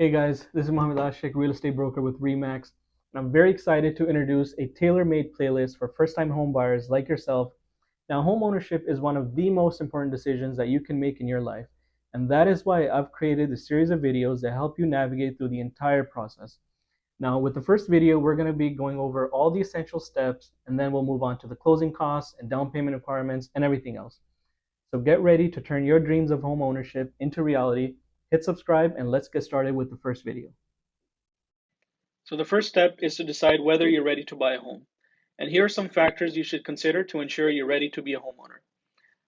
Hey guys, this is Muhammad Ashiq, real estate broker with REMAX, and I'm very excited to introduce a tailor-made playlist for first-time home buyers like yourself. Now, home ownership is one of the most important decisions that you can make in your life, and that is why I've created a series of videos that help you navigate through the entire process. Now, with the first video, we're going to be going over all the essential steps, and then we'll move on to the closing costs and down payment requirements and everything else. So get ready to turn your dreams of home ownership into reality. Hit subscribe and let's get started with the first video. So the first step is to decide whether you're ready to buy a home. And here are some factors you should consider to ensure you're ready to be a homeowner.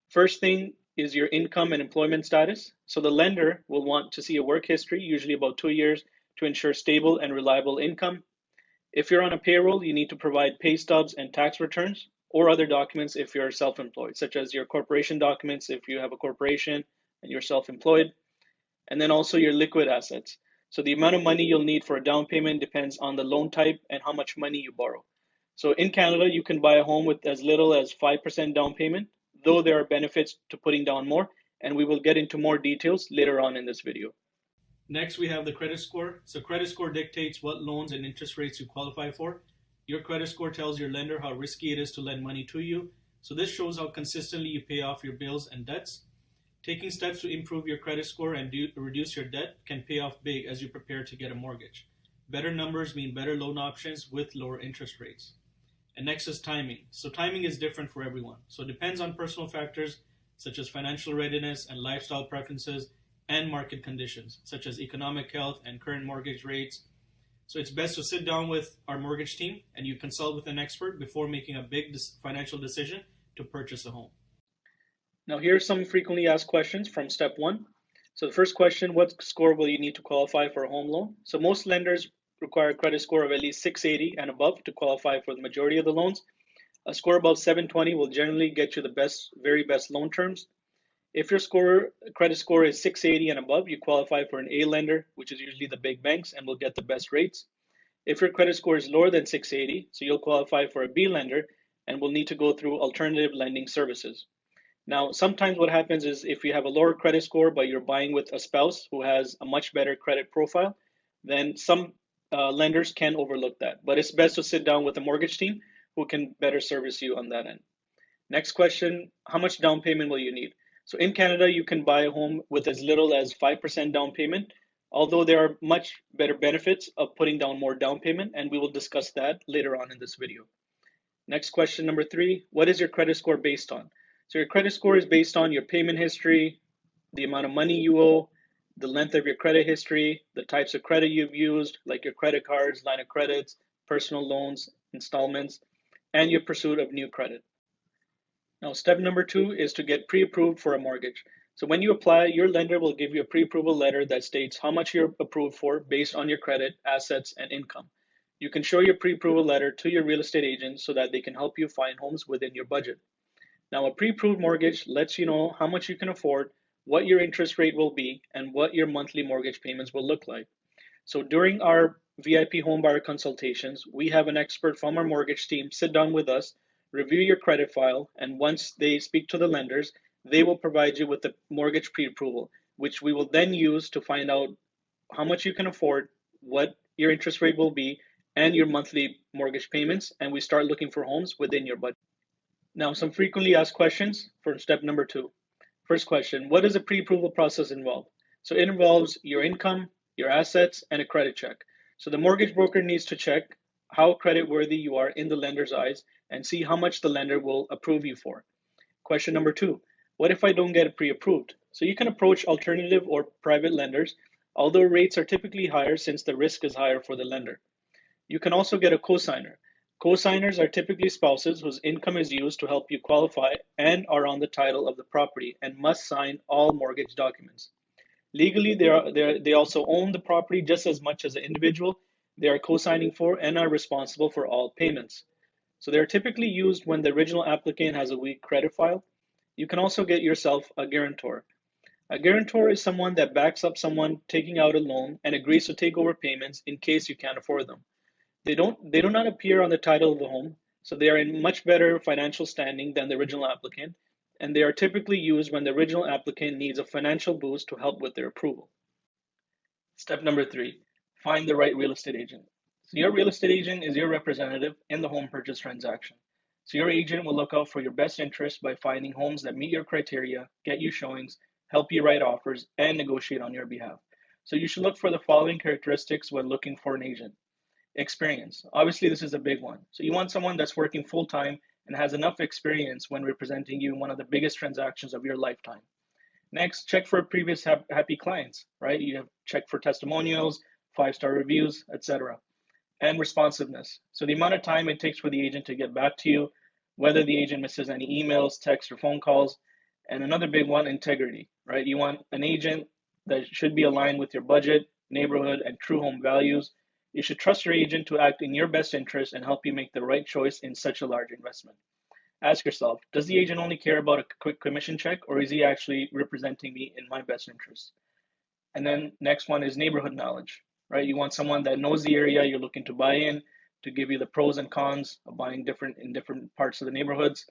First thing is your income and employment status. So the lender will want to see a work history, usually about 2 years, to ensure stable and reliable income. If you're on a payroll, you need to provide pay stubs and tax returns or other documents if you're self-employed, such as your corporation documents if you have a corporation and you're self-employed, and then also your liquid assets. So the amount of money you'll need for a down payment depends on the loan type and how much money you borrow. So in Canada, you can buy a home with as little as 5% down payment, though there are benefits to putting down more, and we will get into more details later on in this video. Next, we have the credit score. So credit score dictates what loans and interest rates you qualify for. Your credit score tells your lender how risky it is to lend money to you. So this shows how consistently you pay off your bills and debts. Taking steps to improve your credit score and reduce your debt can pay off big as you prepare to get a mortgage. Better numbers mean better loan options with lower interest rates. And next is timing. So timing is different for everyone. So it depends on personal factors such as financial readiness and lifestyle preferences and market conditions such as economic health and current mortgage rates. So it's best to sit down with our mortgage team and you consult with an expert before making a big financial decision to purchase a home. Now here are some frequently asked questions from step one. So the first question, what score will you need to qualify for a home loan? So most lenders require a credit score of at least 680 and above to qualify for the majority of the loans. A score above 720 will generally get you the very best loan terms. If your credit score is 680 and above, you qualify for an A lender, which is usually the big banks, and will get the best rates. If your credit score is lower than 680, so you'll qualify for a B lender and will need to go through alternative lending services. Now, sometimes what happens is if you have a lower credit score, but you're buying with a spouse who has a much better credit profile, then some lenders can overlook that. But it's best to sit down with a mortgage team who can better service you on that end. Next question, how much down payment will you need? So in Canada, you can buy a home with as little as 5% down payment, although there are much better benefits of putting down more down payment, and we will discuss that later on in this video. Next question, number three, what is your credit score based on? So your credit score is based on your payment history, the amount of money you owe, the length of your credit history, the types of credit you've used, like your credit cards, line of credits, personal loans, installments, and your pursuit of new credit. Now, step number two is to get pre-approved for a mortgage. So when you apply, your lender will give you a pre-approval letter that states how much you're approved for based on your credit, assets, and income. You can show your pre-approval letter to your real estate agent so that they can help you find homes within your budget. Now, a pre-approved mortgage lets you know how much you can afford, what your interest rate will be, and what your monthly mortgage payments will look like. So during our VIP homebuyer consultations, we have an expert from our mortgage team sit down with us, review your credit file, and once they speak to the lenders, they will provide you with the mortgage pre-approval, which we will then use to find out how much you can afford, what your interest rate will be, and your monthly mortgage payments, and we start looking for homes within your budget. Now, some frequently asked questions for step number two. First question, what does the pre-approval process involve? So it involves your income, your assets, and a credit check. So the mortgage broker needs to check how credit-worthy you are in the lender's eyes and see how much the lender will approve you for. Question number two, what if I don't get it pre-approved? So you can approach alternative or private lenders, although rates are typically higher since the risk is higher for the lender. You can also get a cosigner. Cosigners are typically spouses whose income is used to help you qualify and are on the title of the property and must sign all mortgage documents. Legally, they also own the property just as much as the individual they are co-signing for and are responsible for all payments. So they're typically used when the original applicant has a weak credit file. You can also get yourself a guarantor. A guarantor is someone that backs up someone taking out a loan and agrees to take over payments in case you can't afford them. They do not appear on the title of the home, so they are in much better financial standing than the original applicant, and they are typically used when the original applicant needs a financial boost to help with their approval. Step number 3, find the right real estate agent. So your real estate agent is your representative in the home purchase transaction. So your agent will look out for your best interest by finding homes that meet your criteria, get you showings, help you write offers, and negotiate on your behalf. So you should look for the following characteristics when looking for an agent. Experience. Obviously, this is a big one. So you want someone that's working full time and has enough experience when representing you in one of the biggest transactions of your lifetime. Next, check for previous happy clients, right? You have check for testimonials, 5-star reviews, etc. And responsiveness. So the amount of time it takes for the agent to get back to you, whether the agent misses any emails, texts, or phone calls. And another big one, integrity, right? You want an agent that should be aligned with your budget, neighborhood, and true home values. You should trust your agent to act in your best interest and help you make the right choice in such a large investment. Ask yourself, does the agent only care about a quick commission check, or is he actually representing me in my best interest? And then next one is neighborhood knowledge, right? You want someone that knows the area you're looking to buy in, to give you the pros and cons of buying in different parts of the neighborhoods,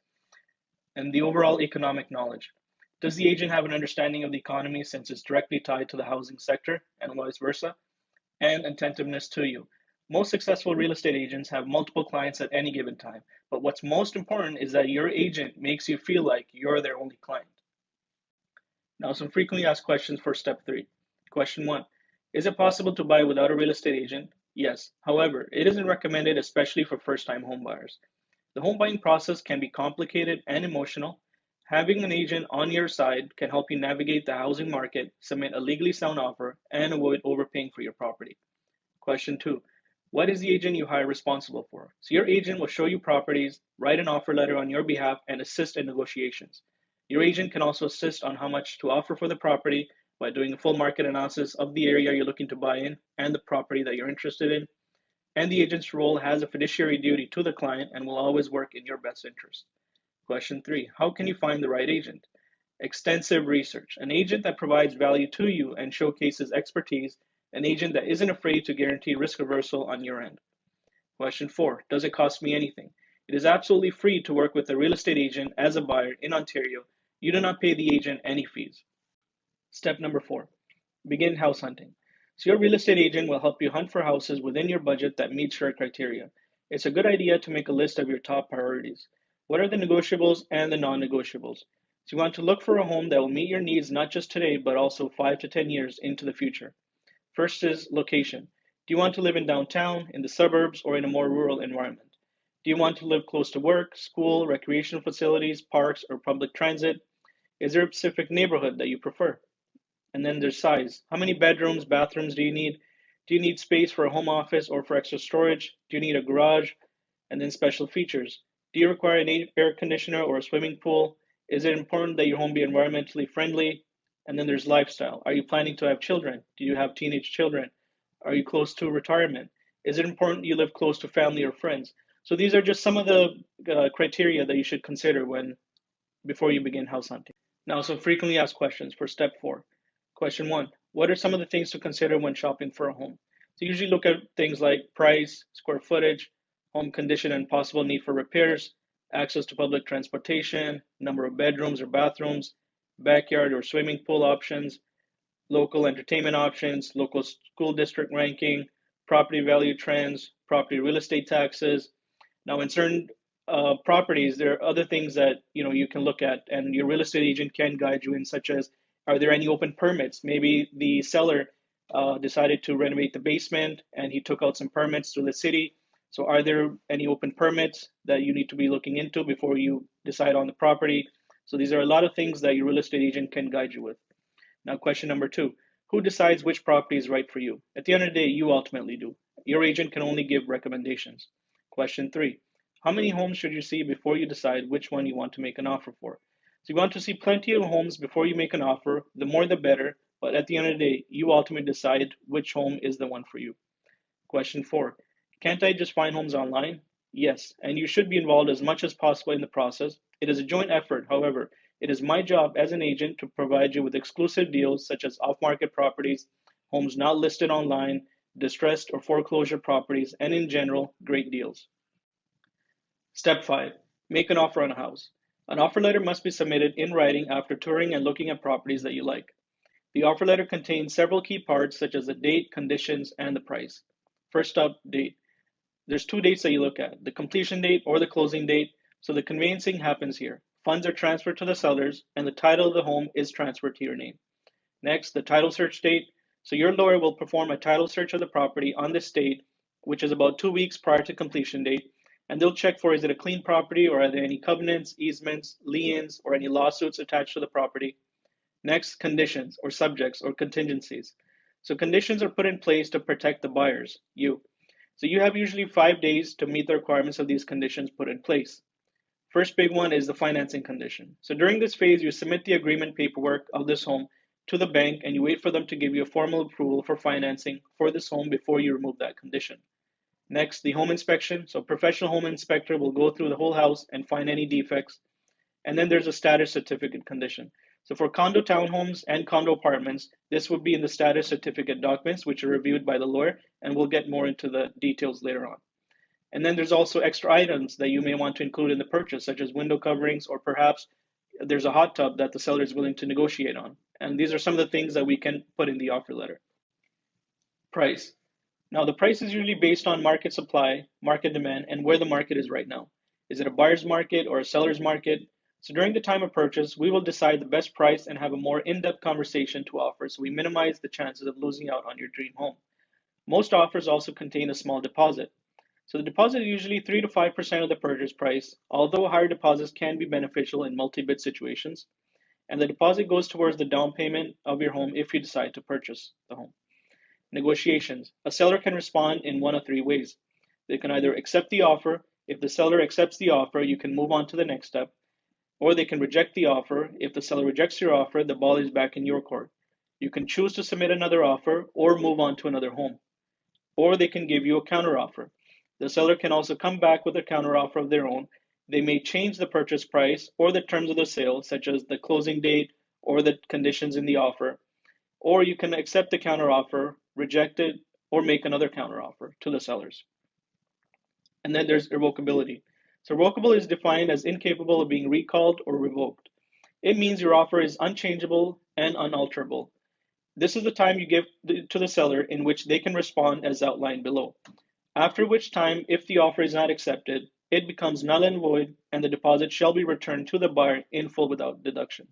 and the overall economic knowledge. Does the agent have an understanding of the economy since it's directly tied to the housing sector and vice versa? And attentiveness to you. Most successful real estate agents have multiple clients at any given time, but what's most important is that your agent makes you feel like you're their only client. Now, some frequently asked questions for step 3. Question 1, is it possible to buy without a real estate agent? Yes. However, it isn't recommended, especially for first-time home buyers. The home buying process can be complicated and emotional. Having an agent on your side can help you navigate the housing market, submit a legally sound offer, and avoid overpaying for your property. Question 2, what is the agent you hire responsible for? So your agent will show you properties, write an offer letter on your behalf, and assist in negotiations. Your agent can also assist on how much to offer for the property by doing a full market analysis of the area you're looking to buy in and the property that you're interested in. And the agent's role has a fiduciary duty to the client and will always work in your best interest. Question 3, how can you find the right agent? Extensive research. An agent that provides value to you and showcases expertise, an agent that isn't afraid to guarantee risk reversal on your end. Question 4, does it cost me anything? It is absolutely free to work with a real estate agent as a buyer in Ontario. You do not pay the agent any fees. Step number 4, begin house hunting. So your real estate agent will help you hunt for houses within your budget that meets your criteria. It's a good idea to make a list of your top priorities. What are the negotiables and the non-negotiables? So you want to look for a home that will meet your needs not just today, but also 5 to 10 years into the future. First is location. Do you want to live in downtown, in the suburbs, or in a more rural environment? Do you want to live close to work, school, recreational facilities, parks, or public transit? Is there a specific neighborhood that you prefer? And then there's size. How many bedrooms, bathrooms do you need? Do you need space for a home office or for extra storage? Do you need a garage? And then special features. Do you require an air conditioner or a swimming pool? Is it important that your home be environmentally friendly? And then there's lifestyle. Are you planning to have children? Do you have teenage children? Are you close to retirement? Is it important you live close to family or friends? So these are just some of the criteria that you should consider before you begin house hunting. Now, some frequently asked questions for step 4. Question 1, what are some of the things to consider when shopping for a home? So usually look at things like price, square footage, home condition and possible need for repairs, access to public transportation, number of bedrooms or bathrooms, backyard or swimming pool options, local entertainment options, local school district ranking, property value trends, property real estate taxes. Now, in certain properties, there are other things that you can look at, and your real estate agent can guide you in, such as, are there any open permits? Maybe the seller decided to renovate the basement and he took out some permits through the city. So are there any open permits that you need to be looking into before you decide on the property? So these are a lot of things that your real estate agent can guide you with. Now, question number 2, who decides which property is right for you? At the end of the day, you ultimately do. Your agent can only give recommendations. Question 3, how many homes should you see before you decide which one you want to make an offer for? So you want to see plenty of homes before you make an offer. The more the better, but at the end of the day, you ultimately decide which home is the one for you. Question 4, can't I just find homes online? Yes, and you should be involved as much as possible in the process. It is a joint effort. However, it is my job as an agent to provide you with exclusive deals such as off-market properties, homes not listed online, distressed or foreclosure properties, and in general, great deals. Step 5, make an offer on a house. An offer letter must be submitted in writing after touring and looking at properties that you like. The offer letter contains several key parts such as the date, conditions, and the price. First up, date. There's two dates that you look at, the completion date or the closing date. So the conveyancing happens here. Funds are transferred to the sellers and the title of the home is transferred to your name. Next, the title search date. So your lawyer will perform a title search of the property on this date, which is about 2 weeks prior to completion date, and they'll check for is it a clean property or are there any covenants, easements, liens, or any lawsuits attached to the property. Next, conditions or subjects or contingencies. So conditions are put in place to protect the buyers, you. So you have usually 5 days to meet the requirements of these conditions put in place. First big one is the financing condition. So during this phase, you submit the agreement paperwork of this home to the bank and you wait for them to give you a formal approval for financing for this home before you remove that condition. Next, the home inspection. So professional home inspector will go through the whole house and find any defects. And then there's a status certificate condition. So for condo townhomes and condo apartments, this would be in the status certificate documents, which are reviewed by the lawyer, and we'll get more into the details later on. And then there's also extra items that you may want to include in the purchase, such as window coverings, or perhaps there's a hot tub that the seller is willing to negotiate on. And these are some of the things that we can put in the offer letter. Price. Now, the price is usually based on market supply, market demand, and where the market is right now. Is it a buyer's market or a seller's market? So during the time of purchase, we will decide the best price and have a more in-depth conversation to offer so we minimize the chances of losing out on your dream home. Most offers also contain a small deposit. So the deposit is usually 3 to 5% of the purchase price, although higher deposits can be beneficial in multi-bid situations. And the deposit goes towards the down payment of your home if you decide to purchase the home. Negotiations. A seller can respond in one of three ways. They can either accept the offer. If the seller accepts the offer, you can move on to the next step. Or they can reject the offer. If the seller rejects your offer, the ball is back in your court. You can choose to submit another offer or move on to another home. Or they can give you a counteroffer. The seller can also come back with a counteroffer of their own. They may change the purchase price or the terms of the sale, such as the closing date or the conditions in the offer. Or you can accept the counteroffer, reject it, or make another counteroffer to the sellers. And then there's irrevocability. So revocable is defined as incapable of being recalled or revoked. It means your offer is unchangeable and unalterable. This is the time you give to the seller in which they can respond as outlined below. After which time, if the offer is not accepted, it becomes null and void and the deposit shall be returned to the buyer in full without deduction.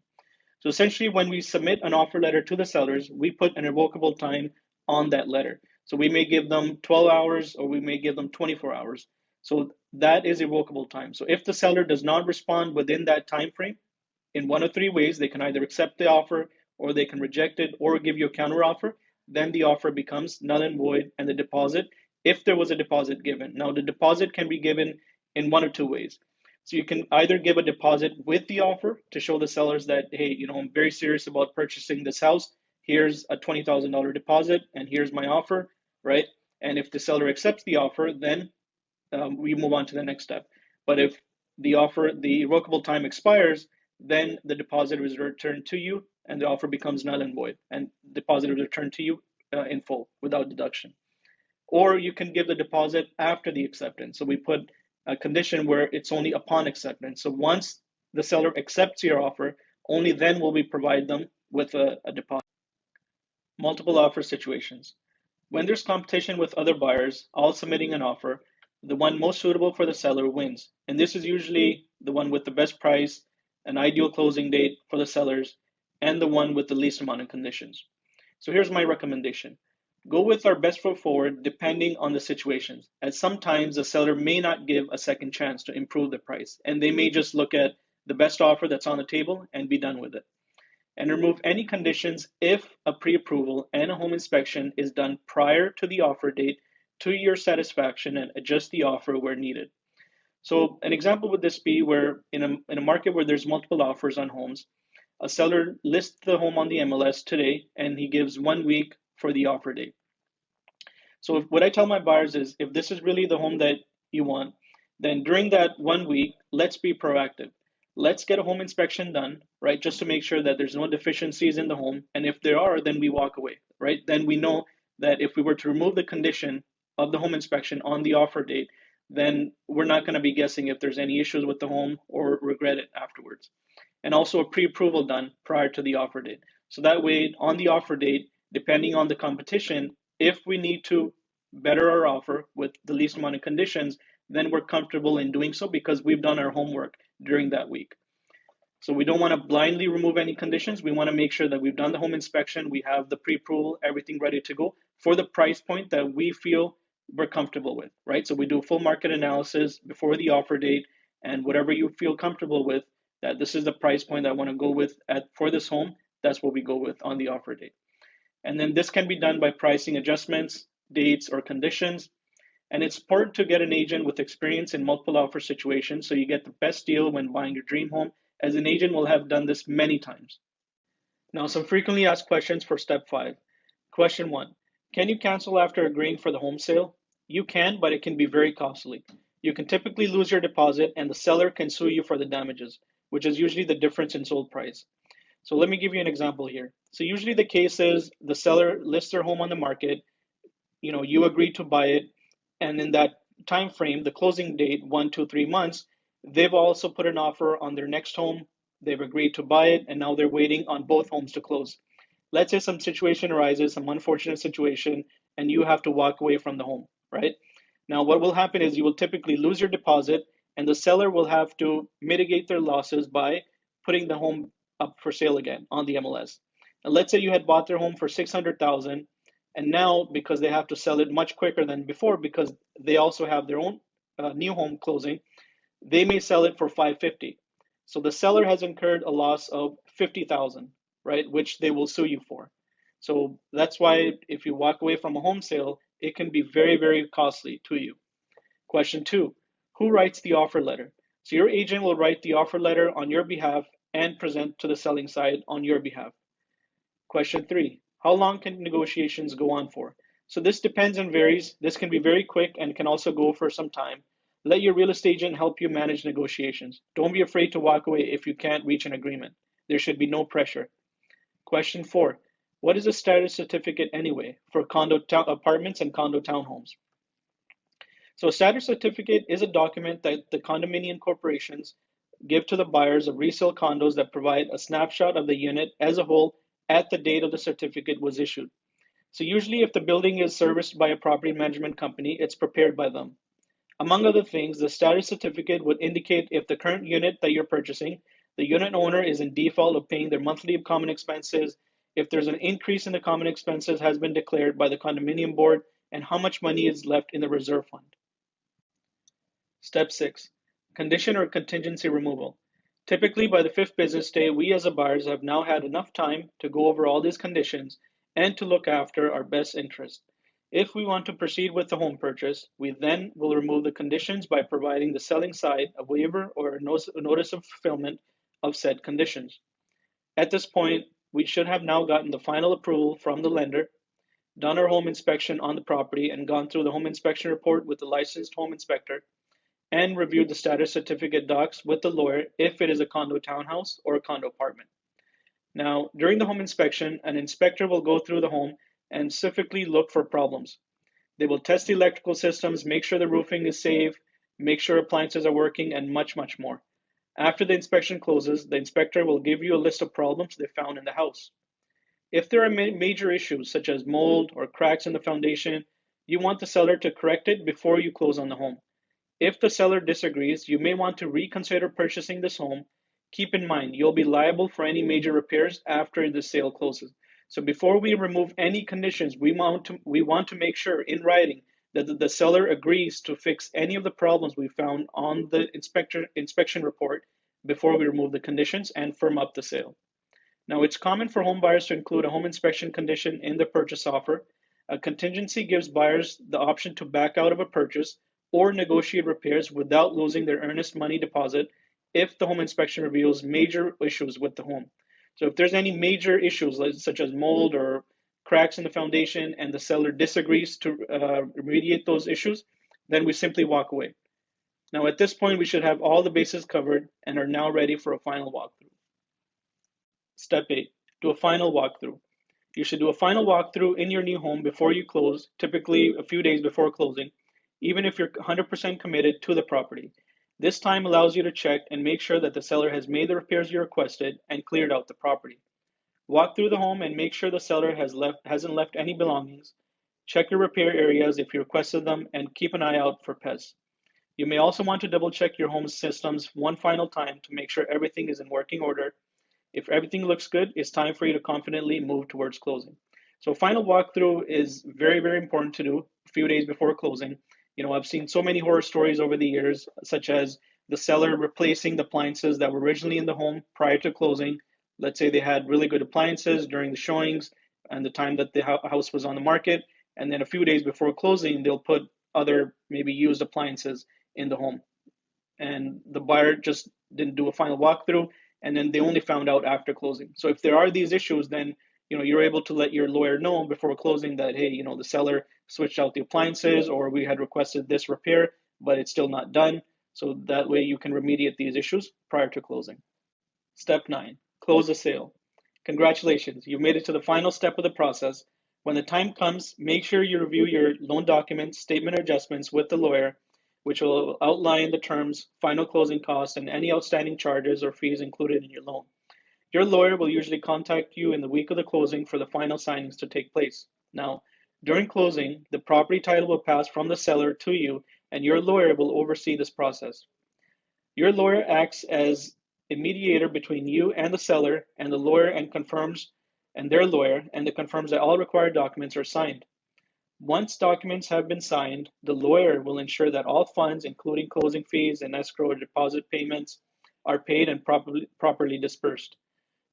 So essentially, when we submit an offer letter to the sellers, we put an irrevocable time on that letter. So we may give them 12 hours or we may give them 24 hours. So that is irrevocable time. So if the seller does not respond within that time frame, in one of three ways, they can either accept the offer or they can reject it or give you a counteroffer. Then the offer becomes null and void and the deposit, if there was a deposit given. Now the deposit can be given in one of two ways. So you can either give a deposit with the offer to show the sellers that, hey, I'm very serious about purchasing this house. Here's a $20,000 deposit and here's my offer, right? And if the seller accepts the offer, then we move on to the next step. But if the irrevocable time expires, then the deposit is returned to you and the offer becomes null and void and deposit is returned to you in full without deduction. Or you can give the deposit after the acceptance. So we put a condition where it's only upon acceptance. So once the seller accepts your offer, only then will we provide them with a deposit. Multiple offer situations. When there's competition with other buyers, all submitting an offer, the one most suitable for the seller wins. And this is usually the one with the best price, an ideal closing date for the sellers, and the one with the least amount of conditions. So here's my recommendation. Go with our best foot forward depending on the situations, as sometimes the seller may not give a second chance to improve the price, and they may just look at the best offer that's on the table and be done with it. And remove any conditions if a pre-approval and a home inspection is done prior to the offer date to your satisfaction and adjust the offer where needed. So an example would this be where in a market where there's multiple offers on homes, a seller lists the home on the MLS today and he gives 1 week for the offer date. So what I tell my buyers is if this is really the home that you want, then during that 1 week, let's be proactive. Let's get a home inspection done, right? Just to make sure that there's no deficiencies in the home. And if there are, then we walk away, right? Then we know that if we were to remove the condition of the home inspection on the offer date, then we're not going to be guessing if there's any issues with the home or regret it afterwards. And also a pre-approval done prior to the offer date. So that way, on the offer date, depending on the competition, if we need to better our offer with the least amount of conditions, then we're comfortable in doing so because we've done our homework during that week. So we don't want to blindly remove any conditions. We want to make sure that we've done the home inspection, we have the pre-approval, everything ready to go for the price point that we feel we're comfortable with, right? So we do a full market analysis before the offer date, and whatever you feel comfortable with, that this is the price point I want to go with for this home, that's what we go with on the offer date. And then this can be done by pricing adjustments, dates, or conditions. And it's important to get an agent with experience in multiple offer situations so you get the best deal when buying your dream home, as an agent will have done this many times. Now, some frequently asked questions for step 5. Question 1. Can you cancel after agreeing for the home sale? You can, but it can be very costly. You can typically lose your deposit and the seller can sue you for the damages, which is usually the difference in sold price. So let me give you an example here. So usually the case is the seller lists their home on the market, you agree to buy it, and in that time frame, the closing date, 1 to 3 months, they've also put an offer on their next home. They've agreed to buy it, and now they're waiting on both homes to close. Let's say some situation arises, some unfortunate situation, and you have to walk away from the home, right? Now, what will happen is you will typically lose your deposit, and the seller will have to mitigate their losses by putting the home up for sale again on the MLS. Now, let's say you had bought their home for 600,000, and now because they have to sell it much quicker than before because they also have their own new home closing, they may sell it for 550. So the seller has incurred a loss of 50,000, right, which they will sue you for. So that's why if you walk away from a home sale, it can be very, very costly to you. Question 2, who writes the offer letter? So your agent will write the offer letter on your behalf and present to the selling side on your behalf. Question 3, how long can negotiations go on for? So this depends and varies. This can be very quick and can also go for some time. Let your real estate agent help you manage negotiations. Don't be afraid to walk away if you can't reach an agreement. There should be no pressure. Question 4, what is a status certificate anyway for condo apartments and condo townhomes? So a status certificate is a document that the condominium corporations give to the buyers of resale condos that provide a snapshot of the unit as a whole at the date of the certificate was issued. So usually if the building is serviced by a property management company, it's prepared by them. Among other things, the status certificate would indicate if the current unit that you're purchasing, the unit owner is in default of paying their monthly common expenses, if there's an increase in the common expenses has been declared by the condominium board, and how much money is left in the reserve fund. Step 6, condition or contingency removal. Typically by the 5th business day, we as a buyers have now had enough time to go over all these conditions and to look after our best interest. If we want to proceed with the home purchase, we then will remove the conditions by providing the selling side a waiver or a notice of fulfillment of said conditions. At this point, we should have now gotten the final approval from the lender, done our home inspection on the property and gone through the home inspection report with the licensed home inspector, and reviewed the status certificate docs with the lawyer if it is a condo townhouse or a condo apartment. Now, during the home inspection, an inspector will go through the home and specifically look for problems. They will test the electrical systems, make sure the roofing is safe, make sure appliances are working, and much, much more. After the inspection closes, the inspector will give you a list of problems they found in the house. If there are major issues such as mold or cracks in the foundation, you want the seller to correct it before you close on the home. If the seller disagrees, you may want to reconsider purchasing this home. Keep in mind, you'll be liable for any major repairs after the sale closes. So before we remove any conditions, we want to make sure in writing that the seller agrees to fix any of the problems we found on the inspection report before we remove the conditions and firm up the sale. Now, it's common for home buyers to include a home inspection condition in the purchase offer. A contingency gives buyers the option to back out of a purchase or negotiate repairs without losing their earnest money deposit if the home inspection reveals major issues with the home. So if there's any major issues such as mold or cracks in the foundation and the seller disagrees to remediate those issues, then we simply walk away. Now at this point, we should have all the bases covered and are now ready for a final walkthrough. Step 8, do a final walkthrough. You should do a final walkthrough in your new home before you close, typically a few days before closing, even if you're 100% committed to the property. This time allows you to check and make sure that the seller has made the repairs you requested and cleared out the property. Walk through the home and make sure the seller hasn't left any belongings. Check your repair areas if you requested them, and keep an eye out for pests. You may also want to double check your home systems one final time to make sure everything is in working order. If everything looks good, it's time for you to confidently move towards closing. So final walkthrough is very, very important to do a few days before closing. I've seen so many horror stories over the years, such as the seller replacing the appliances that were originally in the home prior to closing. Let's say they had really good appliances during the showings and the time that the house was on the market, and then a few days before closing, they'll put other maybe used appliances in the home. And the buyer just didn't do a final walkthrough, and then they only found out after closing. So if there are these issues, then you're able to let your lawyer know before closing that, hey, the seller switched out the appliances, or we had requested this repair, but it's still not done. So that way you can remediate these issues prior to closing. Step 9, close the sale. Congratulations, you've made it to the final step of the process. When the time comes, make sure you review your loan documents, statement of adjustments with the lawyer, which will outline the terms, final closing costs, and any outstanding charges or fees included in your loan. Your lawyer will usually contact you in the week of the closing for the final signings to take place. Now, during closing, the property title will pass from the seller to you, and your lawyer will oversee this process. Your lawyer acts as a mediator between you and the seller and the lawyer and their lawyer and confirms that all required documents are signed. Once documents have been signed, the lawyer will ensure that all funds, including closing fees and escrow or deposit payments, are paid and properly dispersed.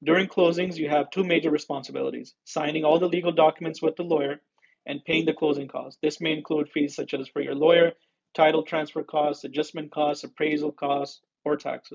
During closings, you have two major responsibilities: signing all the legal documents with the lawyer and paying the closing costs. This may include fees such as for your lawyer, title transfer costs, adjustment costs, appraisal costs, or taxes.